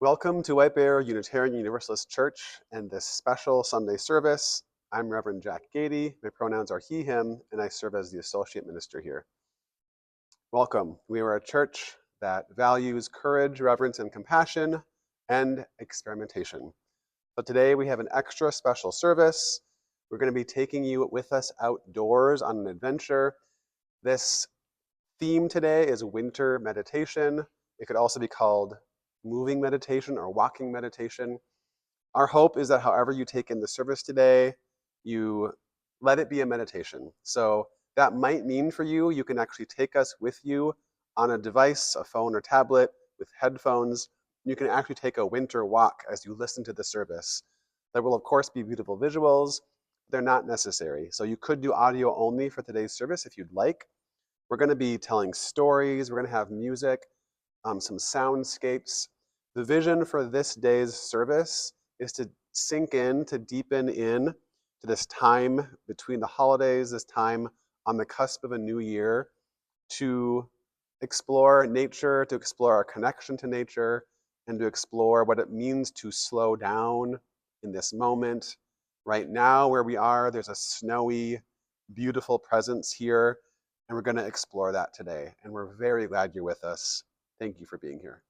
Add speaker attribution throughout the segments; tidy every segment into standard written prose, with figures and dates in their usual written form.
Speaker 1: Welcome to White Bear Unitarian Universalist Church and this special Sunday service. I'm Reverend Jack Gady. My pronouns are he, him, and I serve as the associate minister here. Welcome. We are a church that values courage, reverence, and compassion, and experimentation. So today we have an extra special service. We're going to be taking you with us outdoors on an adventure. This theme today is winter meditation. It could also be called moving meditation or walking meditation. Our hope is that however you take in the service today, you let it be a meditation. So that might mean for you, you can actually take us with you on a device, a phone or tablet with headphones. You can actually take a winter walk as you listen to the service. There will of course be beautiful visuals. They're not necessary. So you could do audio only for today's service if you'd like. We're going to be telling stories. We're going to have music, some soundscapes. The vision for this day's service is to sink in, to deepen in to this time between the holidays, this time on the cusp of a new year, to explore nature, to explore our connection to nature, and to explore what it means to slow down in this moment. Right now, where we are, there's a snowy, beautiful presence here, and we're going to explore that today. And we're very glad you're with us. Thank you for being here.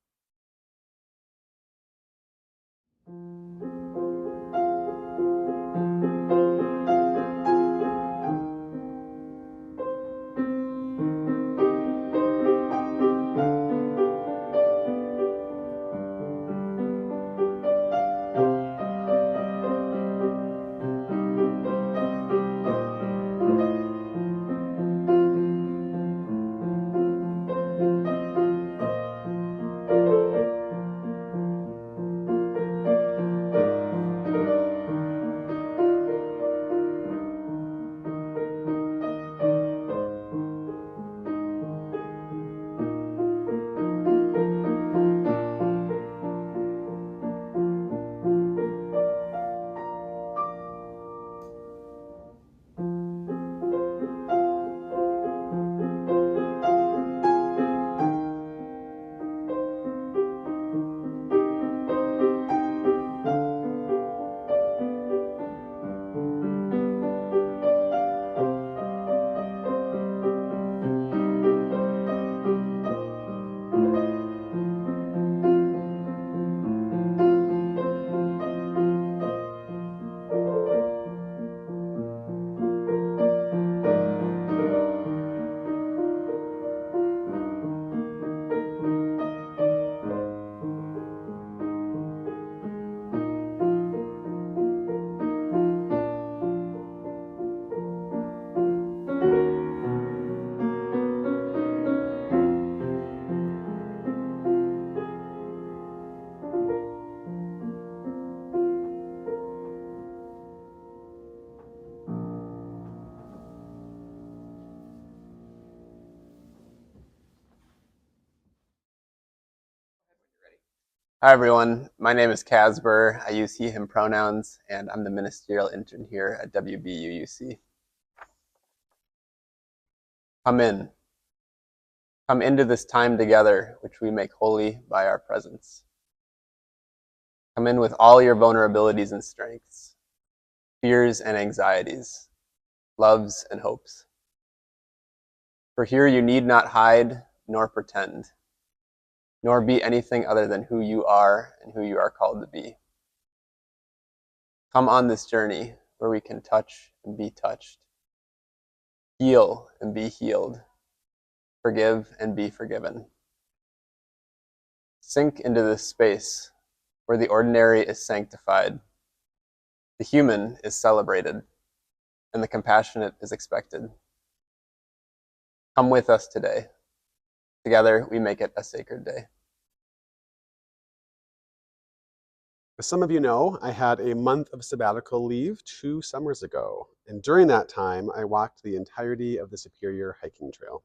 Speaker 2: Hi everyone, my name is Casper. I use he, him pronouns, and I'm the ministerial intern here at WBUUC. Come in. Come into this time together, which we make holy by our presence. Come in with all your vulnerabilities and strengths, fears and anxieties, loves and hopes. For here you need not hide nor pretend, nor be anything other than who you are and who you are called to be. Come on this journey where we can touch and be touched, heal and be healed, forgive and be forgiven. Sink into this space where the ordinary is sanctified, the human is celebrated, and the compassionate is expected. Come with us today. Together we make it a sacred day.
Speaker 1: As some of you know, I had a month of sabbatical leave 2 summers ago, and during that time, I walked the entirety of the Superior hiking trail.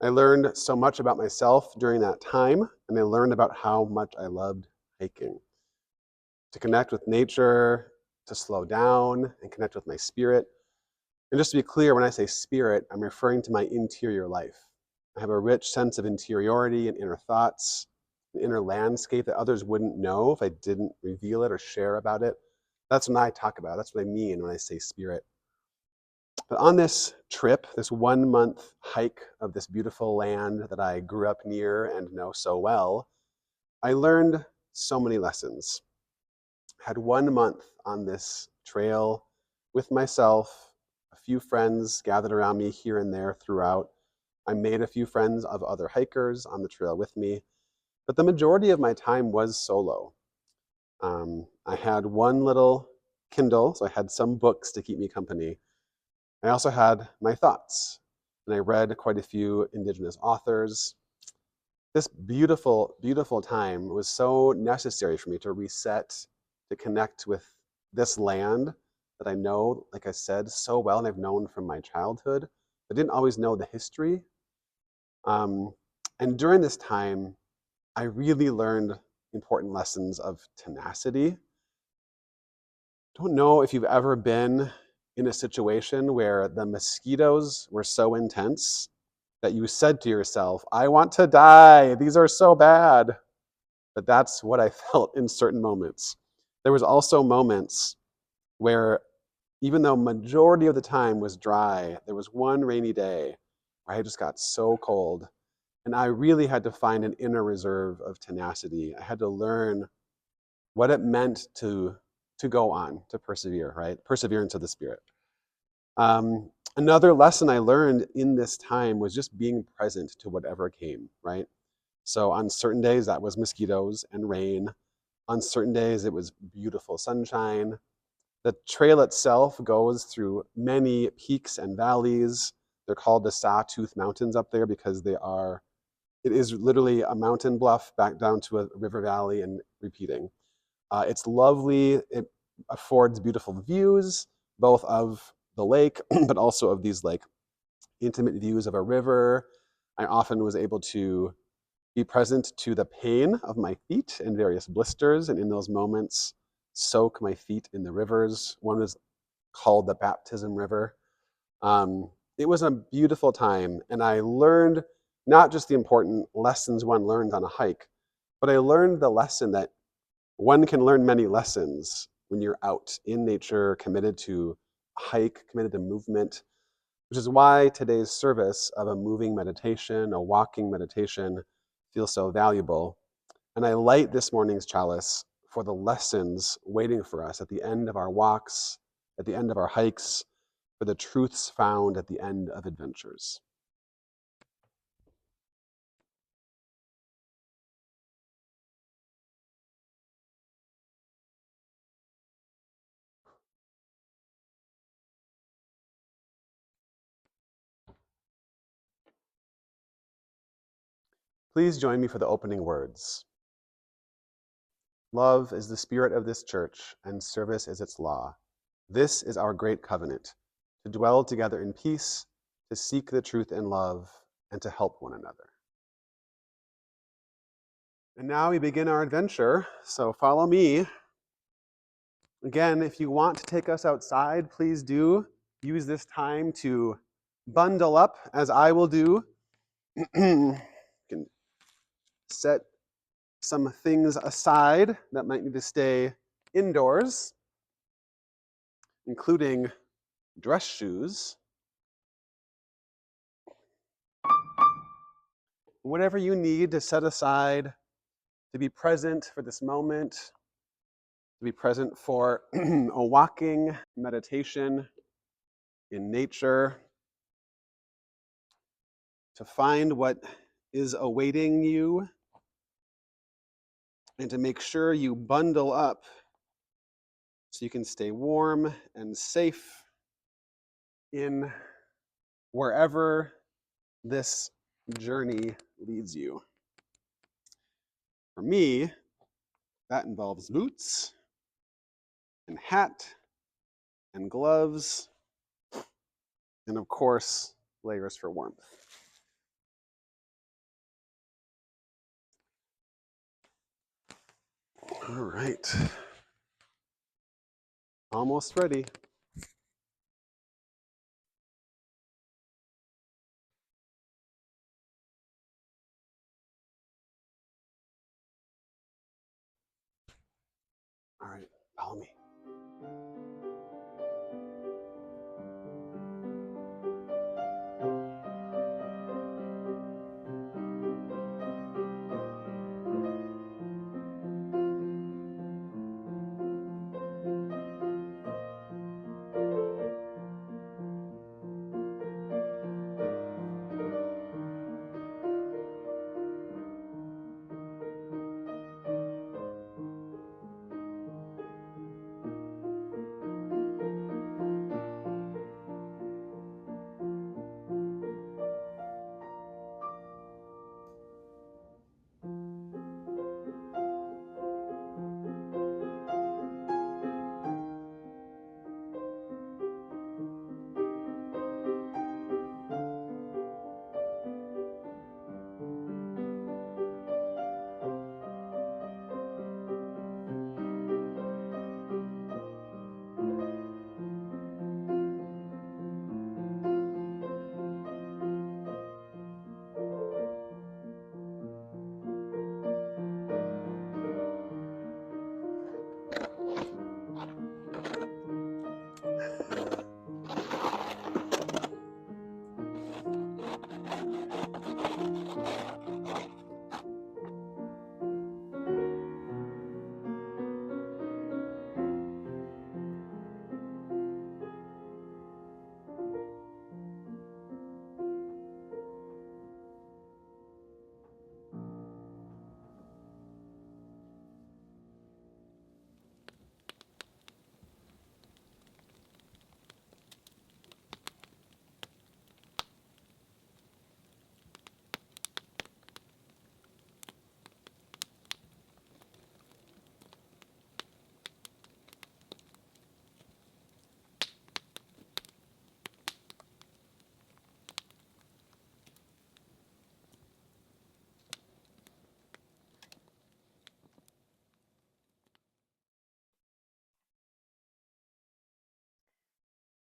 Speaker 1: I learned so much about myself during that time, and I learned about how much I loved hiking. To connect with nature, to slow down, and connect with my spirit. And just to be clear, when I say spirit, I'm referring to my interior life. I have a rich sense of interiority and inner thoughts. an inner landscape that others wouldn't know if I didn't reveal it or share about it. That's what I talk about. That's what I mean when I say spirit. But on this trip, this 1 month hike of this beautiful land that I grew up near and know so well, I learned so many lessons. I had 1 month on this trail with myself, a few friends gathered around me here and there throughout. I made a few friends of other hikers on the trail with me, but the majority of my time was solo. I had one little Kindle, so I had some books to keep me company. I also had my thoughts, and I read quite a few Indigenous authors. This beautiful, beautiful time was so necessary for me to reset, to connect with this land that I know, like I said, so well, and I've known from my childhood. I didn't always know the history. And during this time, I really learned important lessons of tenacity. Don't know if you've ever been in a situation where the mosquitoes were so intense that you said to yourself, I want to die. These are so bad. But that's what I felt in certain moments. There was also moments where even though majority of the time was dry, there was one rainy day where I just got so cold. And I really had to find an inner reserve of tenacity. I had to learn what it meant to go on, to persevere, right? Perseverance of the spirit. Another lesson I learned in this time was just being present to whatever came, right? So on certain days, that was mosquitoes and rain. On certain days, it was beautiful sunshine. The trail itself goes through many peaks and valleys. They're called the Sawtooth Mountains up there because it is literally a mountain bluff back down to a river valley and repeating. It's lovely. It affords beautiful views, both of the lake, but also of these like intimate views of a river. I often was able to be present to the pain of my feet and various blisters, and in those moments, soak my feet in the rivers. One was called the Baptism River. It was a beautiful time, and I learned not just the important lessons one learns on a hike, but I learned the lesson that one can learn many lessons when you're out in nature, committed to a hike, committed to movement, which is why today's service of a moving meditation, a walking meditation, feels so valuable. And I light this morning's chalice for the lessons waiting for us at the end of our walks, at the end of our hikes, for the truths found at the end of adventures. Please join me for the opening words. Love is the spirit of this church, and service is its law. This is our great covenant, to dwell together in peace, to seek the truth in love, and to help one another. And now we begin our adventure, so follow me. Again, if you want to take us outside, please do. Use this time to bundle up, as I will do. You can set some things aside that might need to stay indoors, including dress shoes. Whatever you need to set aside to be present for this moment, to be present for a walking meditation in nature, to find what is awaiting you, and to make sure you bundle up so you can stay warm and safe in wherever this journey leads you. For me, that involves boots and hat and gloves and, of course, layers for warmth. All right. Almost ready. Follow me.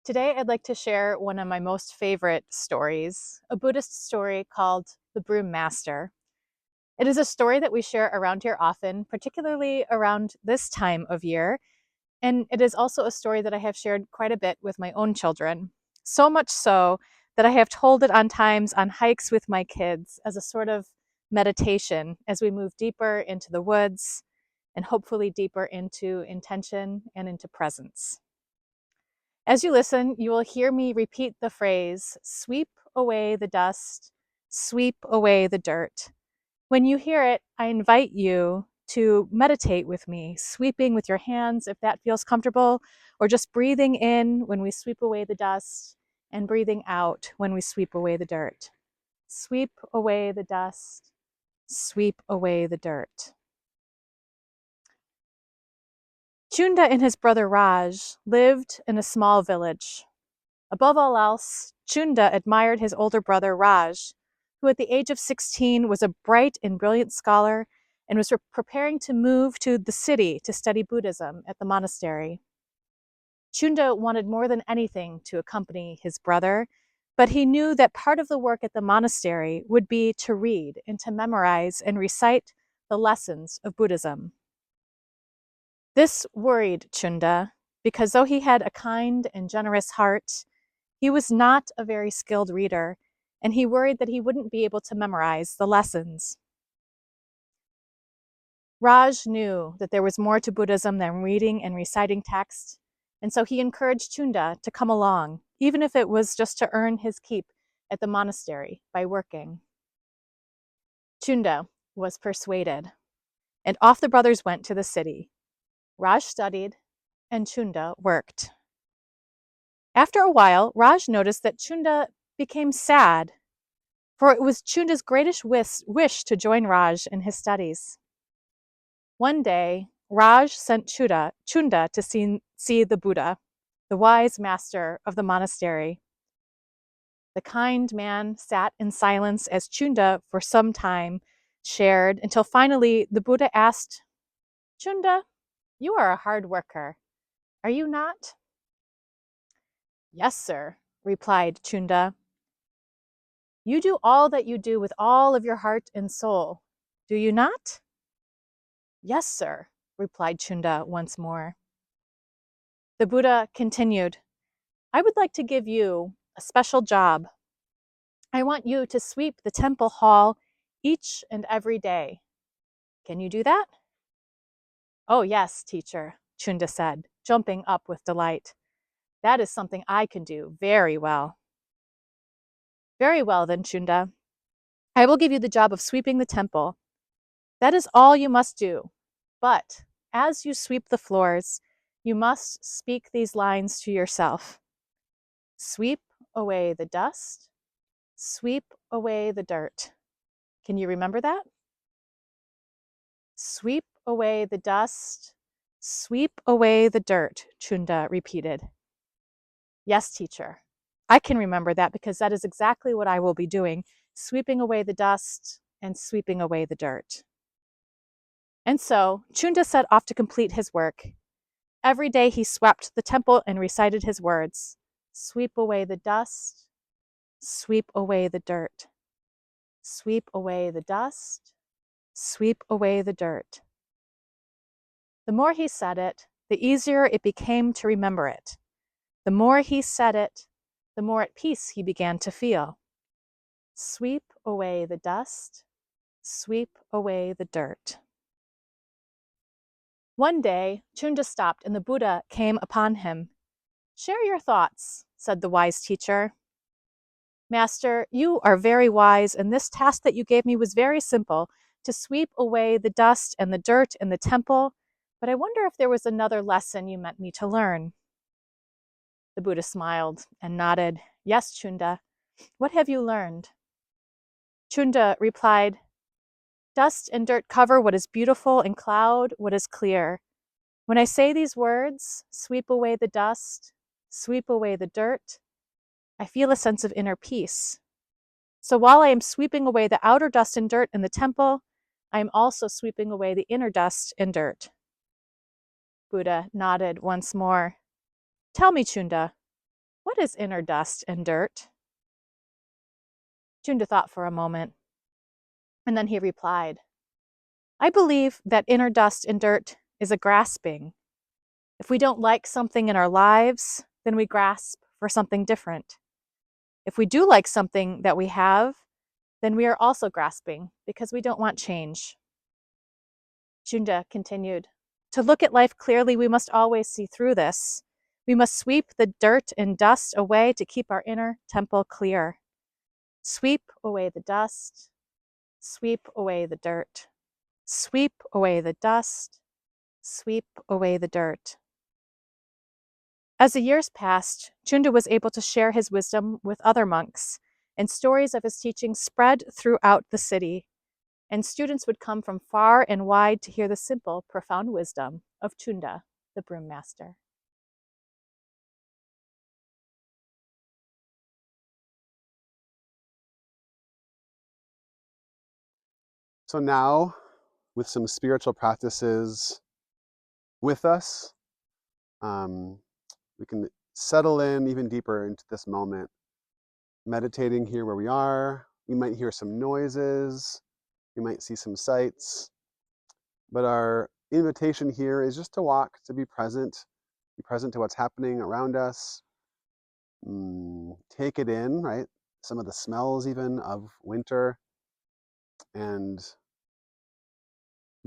Speaker 3: Today, I'd like to share one of my most favorite stories, a Buddhist story called The Broom Master. It is a story that we share around here often, particularly around this time of year, and it is also a story that I have shared quite a bit with my own children. So much so that I have told it on times on hikes with my kids as a sort of meditation as we move deeper into the woods and hopefully deeper into intention and into presence. As you listen, you will hear me repeat the phrase, sweep away the dust, sweep away the dirt. When you hear it, I invite you to meditate with me, sweeping with your hands if that feels comfortable, or just breathing in when we sweep away the dust and breathing out when we sweep away the dirt. Sweep away the dust, sweep away the dirt. Chunda and his brother Raj lived in a small village. Above all else, Chunda admired his older brother Raj, who at the age of 16 was a bright and brilliant scholar and was preparing to move to the city to study Buddhism at the monastery. Chunda wanted more than anything to accompany his brother, but he knew that part of the work at the monastery would be to read and to memorize and recite the lessons of Buddhism. This worried Chunda because though he had a kind and generous heart, he was not a very skilled reader, and he worried that he wouldn't be able to memorize the lessons. Raj knew that there was more to Buddhism than reading and reciting text, and so he encouraged Chunda to come along, even if it was just to earn his keep at the monastery by working. Chunda was persuaded, and off the brothers went to the city. Raj studied, and Chunda worked. After a while, Raj noticed that Chunda became sad, for it was Chunda's greatest wish to join Raj in his studies. One day, Raj sent Chunda to see the Buddha, the wise master of the monastery. The kind man sat in silence as Chunda for some time shared until finally the Buddha asked, Chunda, you are a hard worker, are you not? Yes, sir, replied Chunda. You do all that you do with all of your heart and soul, do you not? Yes, sir, replied Chunda once more. The Buddha continued, I would like to give you a special job. I want you to sweep the temple hall each and every day. Can you do that? Oh, yes, teacher, Chunda said, jumping up with delight. That is something I can do very well. Very well, then, Chunda. I will give you the job of sweeping the temple. That is all you must do. But as you sweep the floors, you must speak these lines to yourself. Sweep away the dust. Sweep away the dirt. Can you remember that? Sweep away the dust. Sweep away the dirt, Chunda repeated. Yes, teacher. I can remember that because that is exactly what I will be doing, sweeping away the dust and sweeping away the dirt. And so Chunda set off to complete his work. Every day he swept the temple and recited his words. Sweep away the dust. Sweep away the dirt. Sweep away the dust. Sweep away the dirt. The more he said it, the easier it became to remember it. The more he said it, the more at peace he began to feel. Sweep away the dust. Sweep away the dirt. One day, Chunda stopped and the Buddha came upon him. Share your thoughts, said the wise teacher. Master, you are very wise, and this task that you gave me was very simple, to sweep away the dust and the dirt in the temple, but I wonder if there was another lesson you meant me to learn. The Buddha smiled and nodded. Yes, Chunda. What have you learned? Chunda replied, Dust and dirt cover what is beautiful and cloud what is clear. When I say these words, sweep away the dust, sweep away the dirt, I feel a sense of inner peace. So while I am sweeping away the outer dust and dirt in the temple, I am also sweeping away the inner dust and dirt. Buddha nodded once more. Tell me, Chunda, what is inner dust and dirt? Chunda thought for a moment, and then he replied, I believe that inner dust and dirt is a grasping. If we don't like something in our lives, then we grasp for something different. If we do like something that we have, then we are also grasping because we don't want change. Chunda continued, to look at life clearly, we must always see through this. We must sweep the dirt and dust away to keep our inner temple clear. Sweep away the dust. Sweep away the dirt. Sweep away the dust. Sweep away the dirt. As the years passed, Chunda was able to share his wisdom with other monks, and stories of his teaching spread throughout the city, and students would come from far and wide to hear the simple, profound wisdom of Chunda, the broom master.
Speaker 1: So now, with some spiritual practices with us, we can settle in even deeper into this moment, meditating here where we are. We might hear some noises, we might see some sights, but our invitation here is just to walk, to be present to what's happening around us. Take it in, right? Some of the smells even of winter, and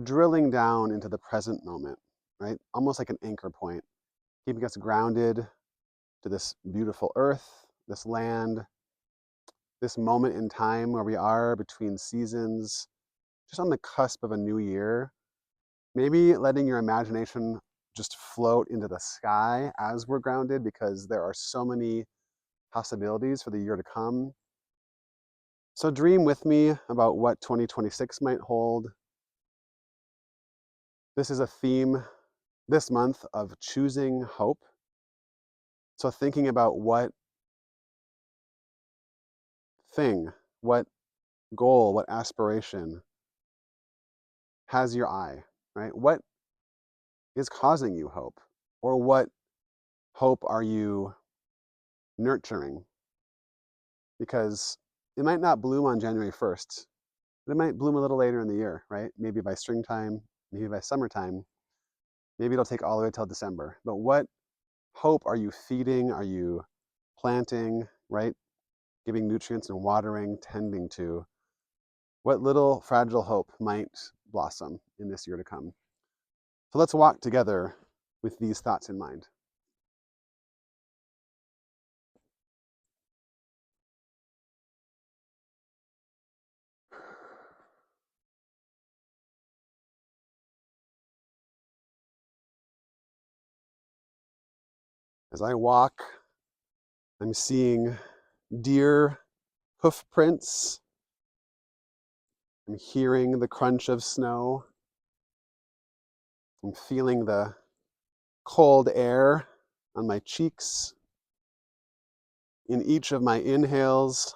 Speaker 1: drilling down into the present moment, right? Almost like an anchor point, keeping us grounded to this beautiful earth, this land, this moment in time where we are between seasons, just on the cusp of a new year. Maybe letting your imagination just float into the sky as we're grounded, because there are so many possibilities for the year to come. So dream with me about what 2026 might hold. This is a theme this month of choosing hope. So thinking about what thing, what goal, what aspiration has your eye, right? What is causing you hope? Or what hope are you nurturing? Because it might not bloom on January 1st, but it might bloom a little later in the year, right? Maybe by springtime, maybe by summertime, maybe it'll take all the way till December. But what hope are you feeding? Are you planting, right? Giving nutrients and watering, tending to? What little fragile hope might blossom in this year to come? So let's walk together with these thoughts in mind. As I walk, I'm seeing deer hoof prints. I'm hearing the crunch of snow. I'm feeling the cold air on my cheeks. In each of my inhales,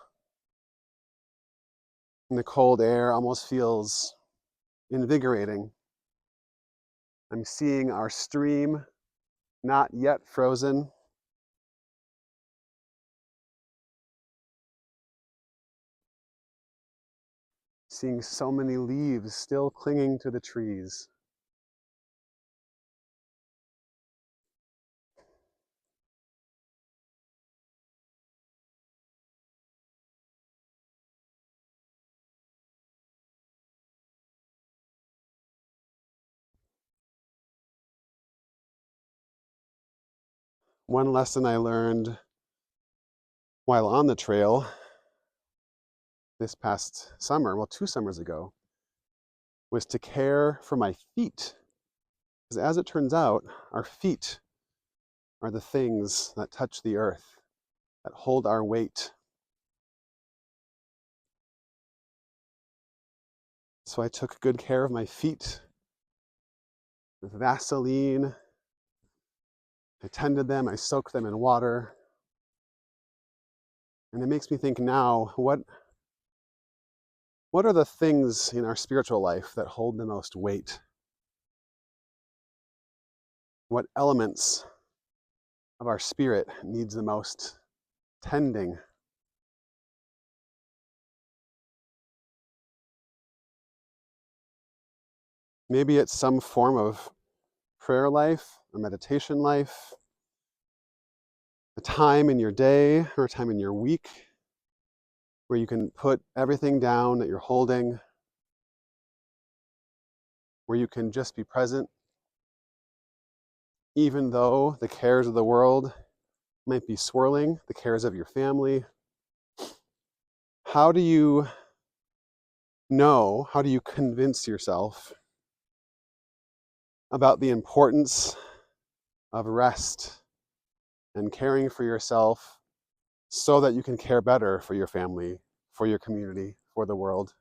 Speaker 1: the cold air almost feels invigorating. I'm seeing our stream, not yet frozen. Seeing so many leaves still clinging to the trees. One lesson I learned while on the trail this past summer, well, 2 summers ago, was to care for my feet. Because as it turns out, our feet are the things that touch the earth, that hold our weight. So I took good care of my feet with Vaseline. I tended them, I soaked them in water. And it makes me think now, what are the things in our spiritual life that hold the most weight? What elements of our spirit needs the most tending? Maybe it's some form of prayer life or meditation life, a time in your day or a time in your week where you can put everything down that you're holding, where you can just be present, even though the cares of the world might be swirling, the cares of your family. How do you convince yourself about the importance of rest and caring for yourself so that you can care better for your family, for your community, for the world?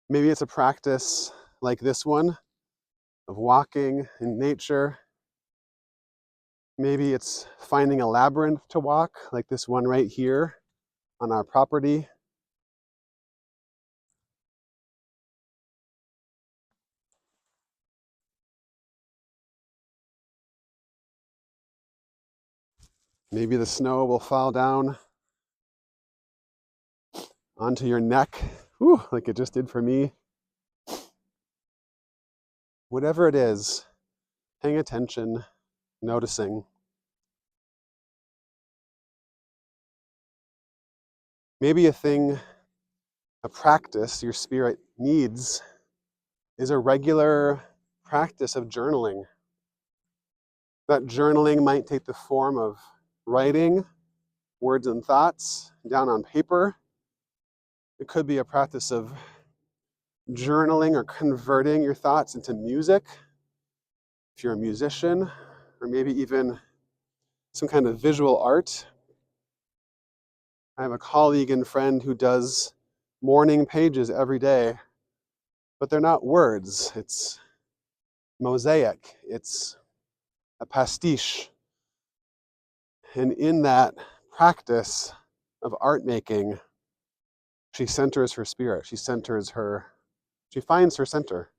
Speaker 1: Maybe it's a practice like this one of walking in nature. Maybe it's finding a labyrinth to walk, like this one right here on our property. Maybe the snow will fall down onto your neck, like it just did for me. Whatever it is, paying attention, noticing. Maybe a practice your spirit needs is a regular practice of journaling. That journaling might take the form of writing words and thoughts down on paper. It could be a practice of journaling or converting your thoughts into music, if you're a musician, or maybe even some kind of visual art. I have a colleague and friend who does morning pages every day, but they're not words. It's mosaic. It's a pastiche. And in that practice of art making, she centers her spirit. She finds her center.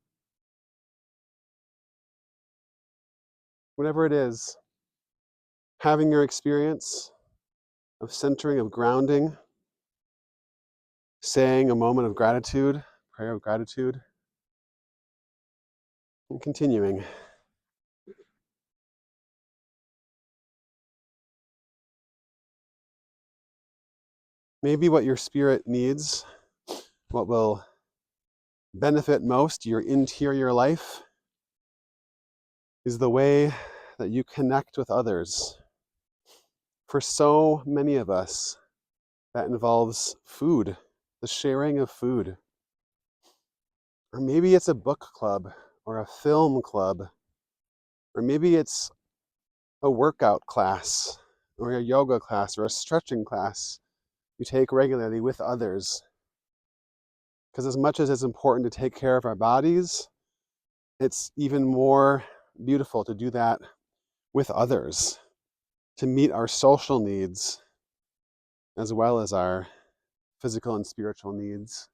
Speaker 1: Whatever it is, having your experience of centering, of grounding, saying a moment of gratitude, prayer of gratitude, and continuing. Maybe what your spirit needs, what will benefit most your interior life, is the way that you connect with others. For so many of us, that involves food, the sharing of food. Or maybe it's a book club or a film club, or maybe it's a workout class or a yoga class or a stretching class you take regularly with others. Because as much as it's important to take care of our bodies, it's even more beautiful to do that with others, to meet our social needs as well as our physical and spiritual needs.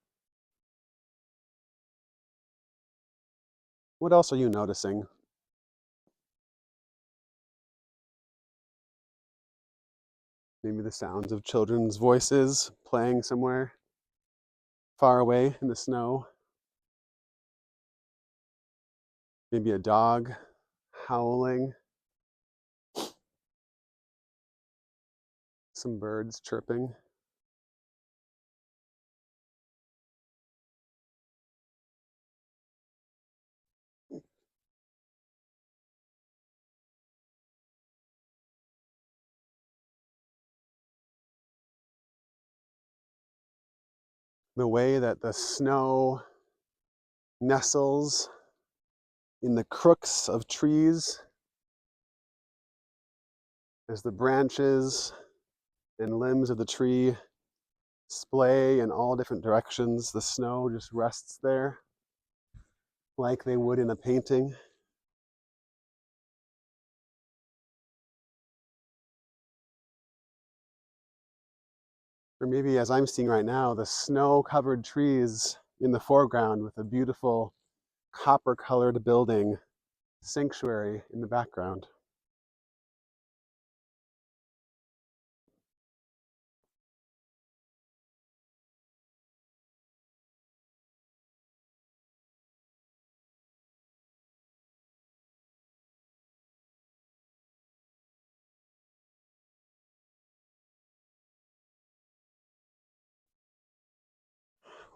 Speaker 1: What else are you noticing? Maybe the sounds of children's voices playing somewhere far away in the snow. Maybe a dog howling. Some birds chirping. The way that the snow nestles in the crooks of trees as the branches and limbs of the tree splay in all different directions. The snow just rests there like they would in a painting. Or maybe, as I'm seeing right now, the snow-covered trees in the foreground with a beautiful copper-colored building sanctuary in the background.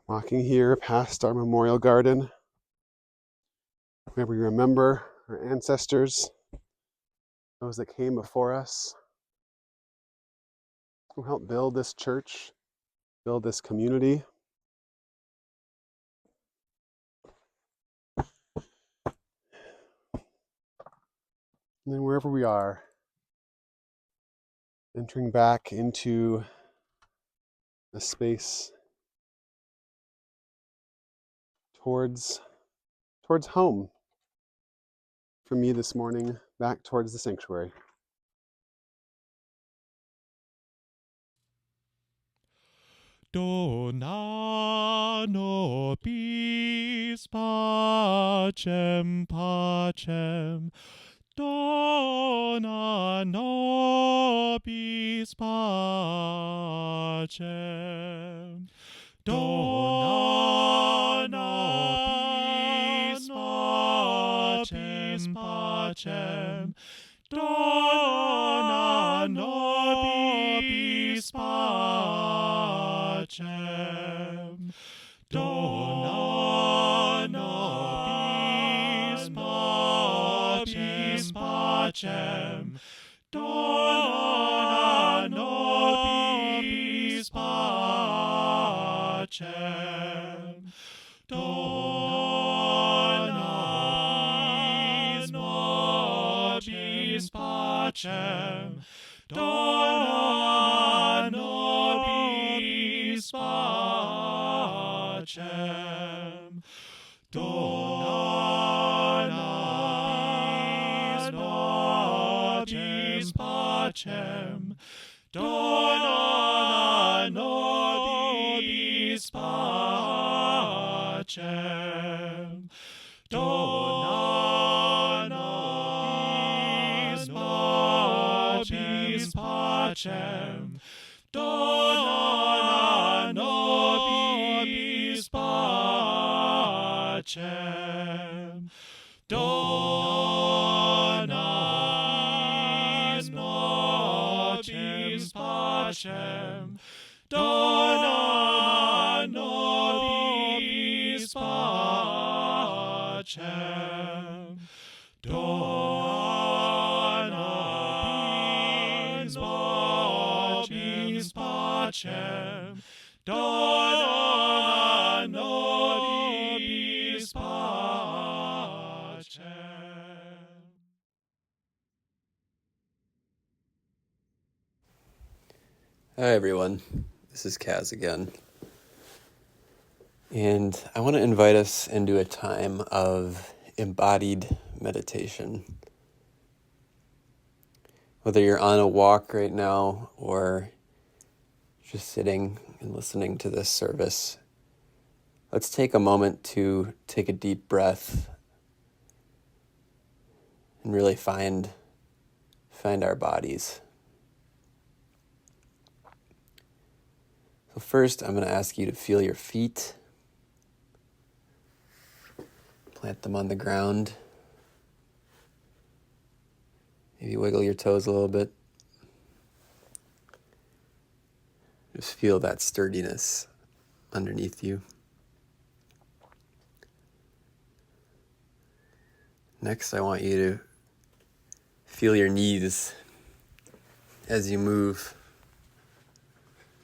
Speaker 1: Walking here past our memorial garden, where we remember our ancestors, those that came before us, who helped build this church, build this community. And then wherever we are, entering back into a space towards home. For me this morning, back towards the sanctuary.
Speaker 4: Dona nobis pacem pacem, dona nobis pacem, dona nobis pacem, dona nobis pacem, dona nobis pacem, dona nobis pacem, dona nobis pacem, dona nobis pacem, dona nobis pacem, dona nobis pacem, dona nobis pacem, dona nobis pacem, dona nobis pacem, dona nobis pacem, dona nobis pacem, dona nobis pacem.
Speaker 2: Hi everyone, this is Kaz again. And I want to invite us into a time of embodied meditation. Whether you're on a walk right now or just sitting and listening to this service, let's take a moment to take a deep breath and really find our bodies. So first, I'm going to ask you to feel your feet. Plant them on the ground. Maybe wiggle your toes a little bit. Just feel that sturdiness underneath you. Next, I want you to feel your knees as you move.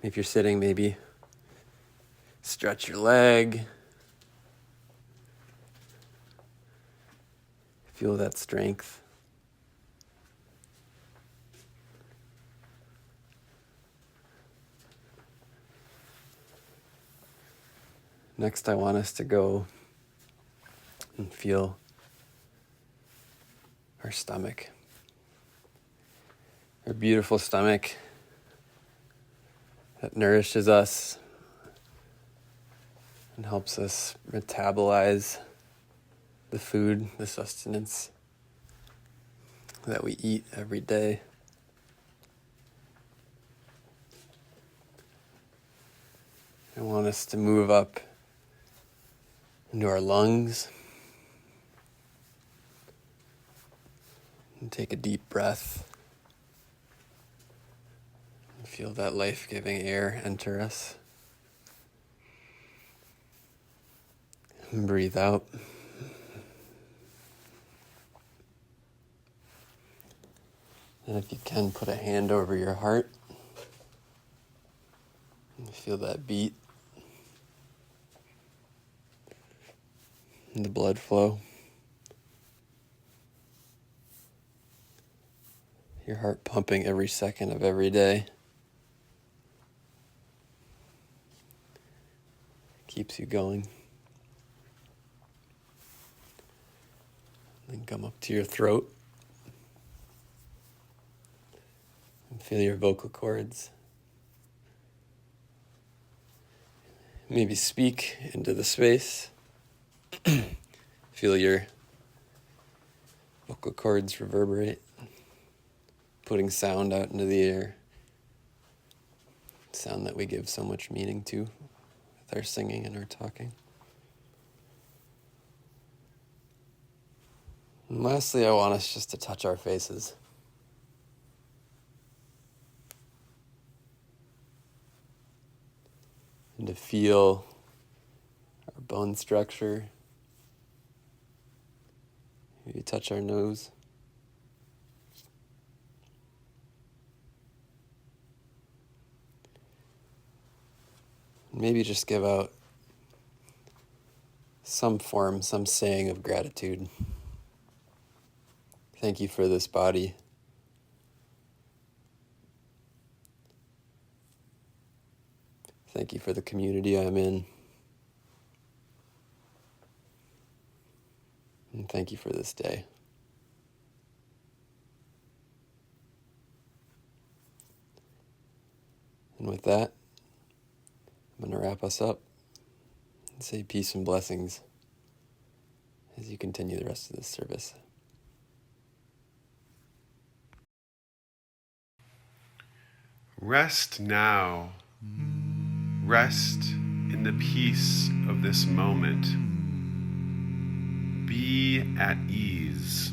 Speaker 2: If you're sitting, maybe stretch your leg. Feel that strength. Next, I want us to go and feel our stomach. Our beautiful stomach that nourishes us and helps us metabolize the food, the sustenance that we eat every day. I want us to move up into our lungs and take a deep breath and feel that life-giving air enter us. And breathe out. And if you can, put a hand over your heart and feel that beat and the blood flow. Your heart pumping every second of every day. Keeps you going. Then come up to your throat. And feel your vocal cords. Maybe speak into the space. Feel your vocal cords reverberate, putting sound out into the air. Sound that we give so much meaning to with our singing and our talking. And lastly, I want us just to touch our faces. And to feel our bone structure. Maybe touch our nose. Maybe just give out some form, some saying of gratitude. Thank you for this body. Thank you for the community I'm in. And thank you for this day. And with that, I'm going to wrap us up and say peace and blessings as you continue the rest of this service.
Speaker 1: Rest now. Rest in the peace of this moment. Be at ease.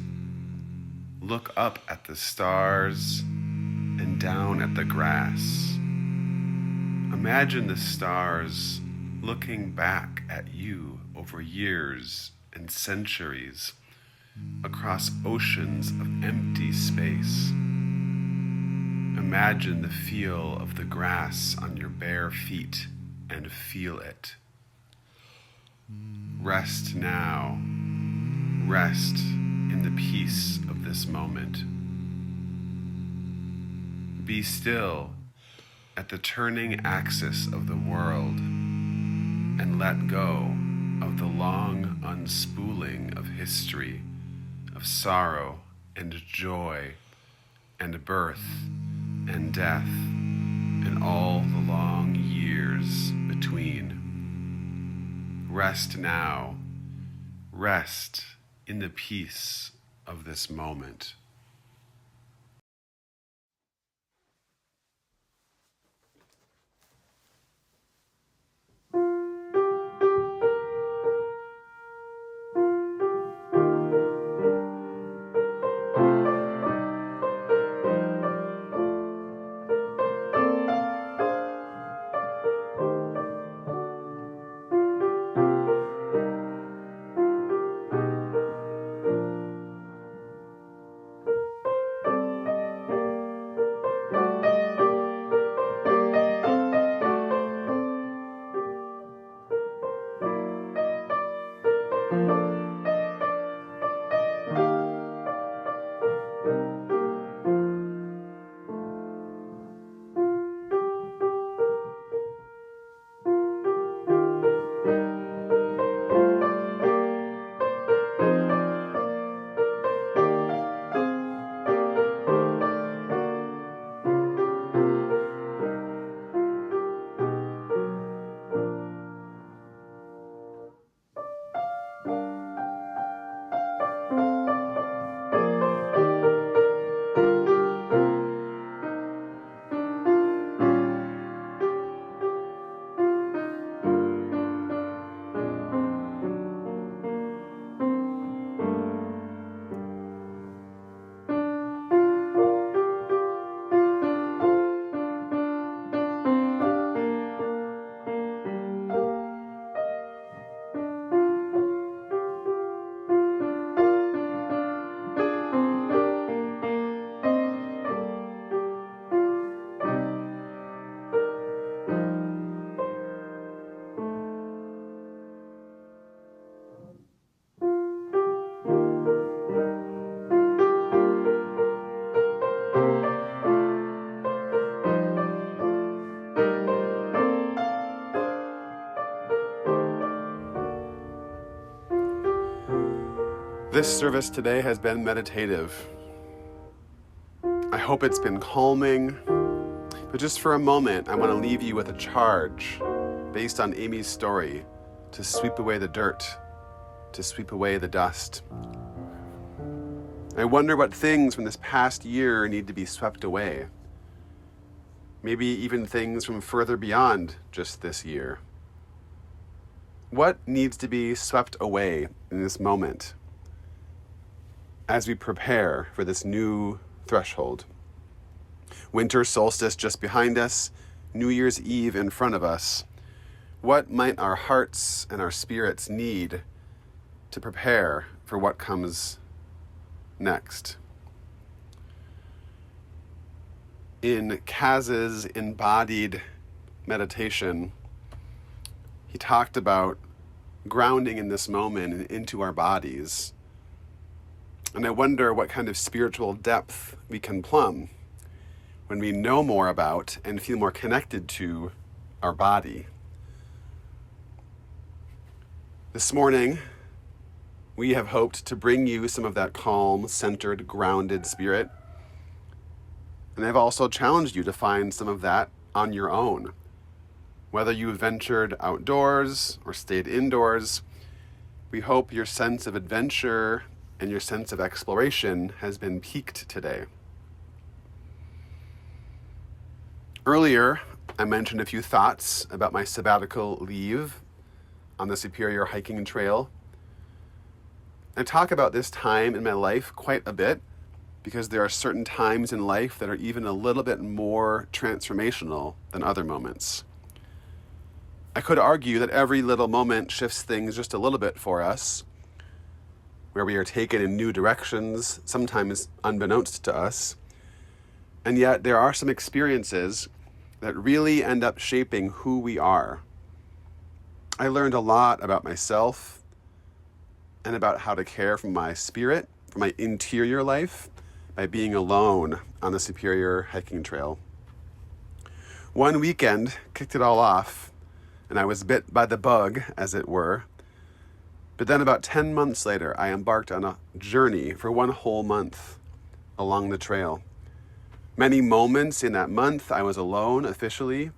Speaker 1: Look up at the stars and down at the grass. Imagine the stars looking back at you over years and centuries across oceans of empty space. Imagine the feel of the grass on your bare feet and feel it. Rest now. Rest in the peace of this moment. Be still at the turning axis of the world and let go of the long unspooling of history, of sorrow and joy and birth and death and all the long years between. Rest now. Rest in the peace of this moment. This service today has been meditative. I hope it's been calming, but just for a moment, I want to leave you with a charge based on Amy's story to sweep away the dirt, to sweep away the dust. I wonder what things from this past year need to be swept away. Maybe even things from further beyond just this year. What needs to be swept away in this moment as we prepare for this new threshold? Winter solstice just behind us, New Year's Eve in front of us. What might our hearts and our spirits need to prepare for what comes next? In Kaz's embodied meditation, he talked about grounding in this moment and into our bodies. And I wonder what kind of spiritual depth we can plumb when we know more about and feel more connected to our body. This morning, we have hoped to bring you some of that calm, centered, grounded spirit. And I've also challenged you to find some of that on your own. Whether you ventured outdoors or stayed indoors, we hope your sense of adventure and your sense of exploration has been piqued today. Earlier, I mentioned a few thoughts about my sabbatical leave on the Superior Hiking Trail. I talk about this time in my life quite a bit because there are certain times in life that are even a little bit more transformational than other moments. I could argue that every little moment shifts things just a little bit for us, where we are taken in new directions, sometimes unbeknownst to us. And yet there are some experiences that really end up shaping who we are. I learned a lot about myself and about how to care for my spirit, for my interior life, by being alone on the Superior hiking trail. One weekend kicked it all off, and I was bit by the bug, as it were. But then about 10 months later, I embarked on a journey for 1 whole month along the trail. Many moments in that month I was alone officially,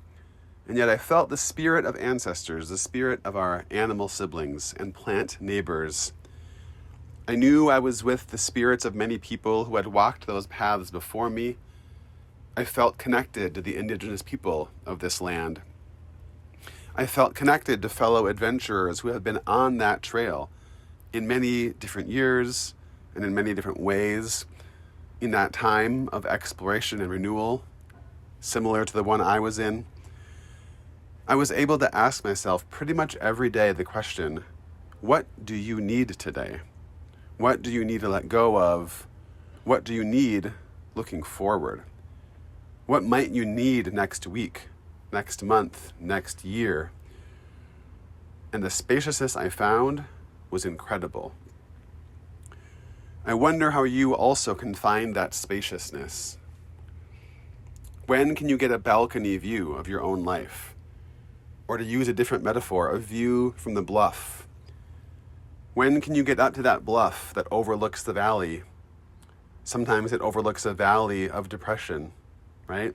Speaker 1: and yet I felt the spirit of ancestors, the spirit of our animal siblings and plant neighbors. I knew I was with the spirits of many people who had walked those paths before me. I felt connected to the indigenous people of this land. I felt connected to fellow adventurers who have been on that trail in many different years and in many different ways in that time of exploration and renewal, similar to the one I was in. I was able to ask myself pretty much every day the question, what do you need today? What do you need to let go of? What do you need looking forward? What might you need next week, next month, next year? And the spaciousness I found was incredible. I wonder how you also can find that spaciousness. When can you get a balcony view of your own life? Or to use a different metaphor, a view from the bluff. When can you get up to that bluff that overlooks the valley? Sometimes it overlooks a valley of depression, right?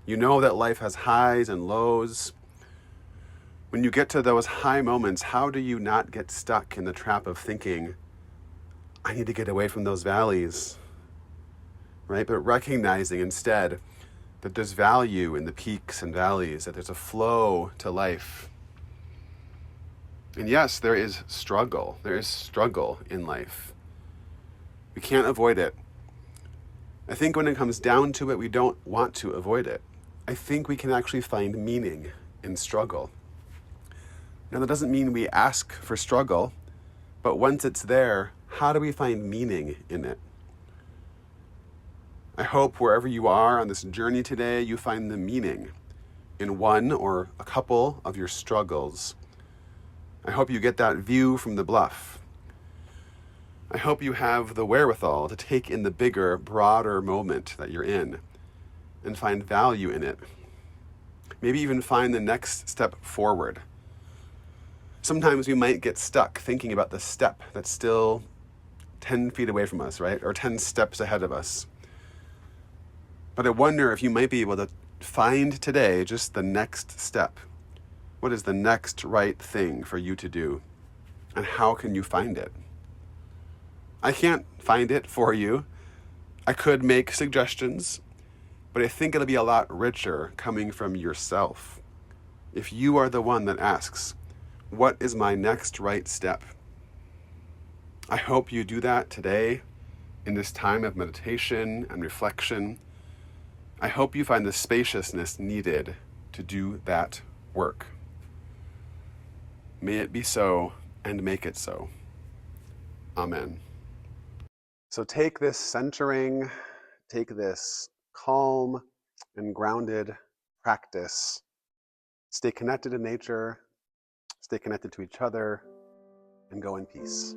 Speaker 1: You know that life has highs and lows. When you get to those high moments, how do you not get stuck in the trap of thinking, I need to get away from those valleys, right? But recognizing instead that there's value in the peaks and valleys, that there's a flow to life. And yes, there is struggle. There is struggle in life. We can't avoid it. I think when it comes down to it, we don't want to avoid it. I think we can actually find meaning in struggle. Now, that doesn't mean we ask for struggle, but once it's there, how do we find meaning in it? I hope wherever you are on this journey today, you find the meaning in one or a couple of your struggles. I hope you get that view from the bluff. I hope you have the wherewithal to take in the bigger, broader moment that you're in and find value in it. Maybe even find the next step forward. Sometimes we might get stuck thinking about the step that's still 10 feet away from us, right? Or 10 steps ahead of us. But I wonder if you might be able to find today just the next step. What is the next right thing for you to do? And how can you find it? I can't find it for you. I could make suggestions, but I think it'll be a lot richer coming from yourself. If you are the one that asks, what is my next right step? I hope you do that today in this time of meditation and reflection. I hope you find the spaciousness needed to do that work. May it be so, and make it so. Amen. So take this centering, take this calm and grounded practice. Stay connected to nature, stay connected to each other, and go in peace.